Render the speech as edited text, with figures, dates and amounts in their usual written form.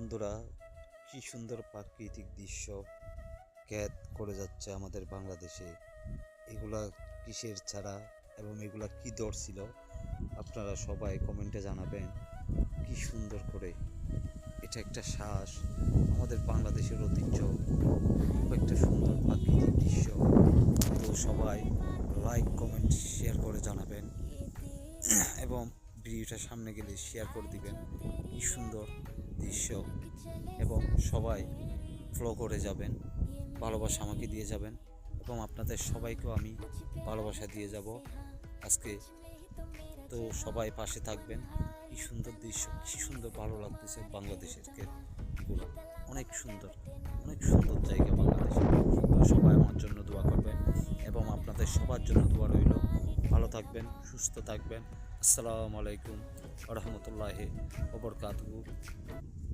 বন্ধুরা, কি সুন্দর প্রাকৃতিক দৃশ্য ক্যাদ করে যাচ্ছে আমাদের বাংলাদেশে। এগুলা কিসের ছাড়া এবং এগুলা কি দর ছিল, আপনারা সবাই কমেন্টে জানাবেন। কি সুন্দর করে, এটা একটা শ্বাস, আমাদের বাংলাদেশের ঐতিহ্য, খুব একটা সুন্দর প্রাকৃতিক দৃশ্য। তো সবাই লাইক কমেন্ট শেয়ার করে জানাবেন এবং ভিডিওটা সামনে গেলে শেয়ার করে দিবেন। কি সুন্দর দৃশ্য, এবং সবাই ফলো করে যাবেন, ভালোবাসা আমাকে দিয়ে যাবেন এবং আপনাদের সবাইকেও আমি ভালোবাসা দিয়ে যাব আজকে। তো সবাই পাশে থাকবেন। কি সুন্দর দৃশ্য, কি সুন্দর ভালো লাগতেছে বাংলাদেশের এগুলো, অনেক সুন্দর, অনেক সুন্দর জায়গা বাংলাদেশে। তো সবাই আমার জন্য দোয়া করবেন এবং আপনাদের সবার জন্য দোয়া রইল। ভালো থাকবেন, সুস্থ থাকবেন। আসসালামু আলাইকুম ওয়া রাহমাতুল্লাহি ওয়া বারাকাতুহু।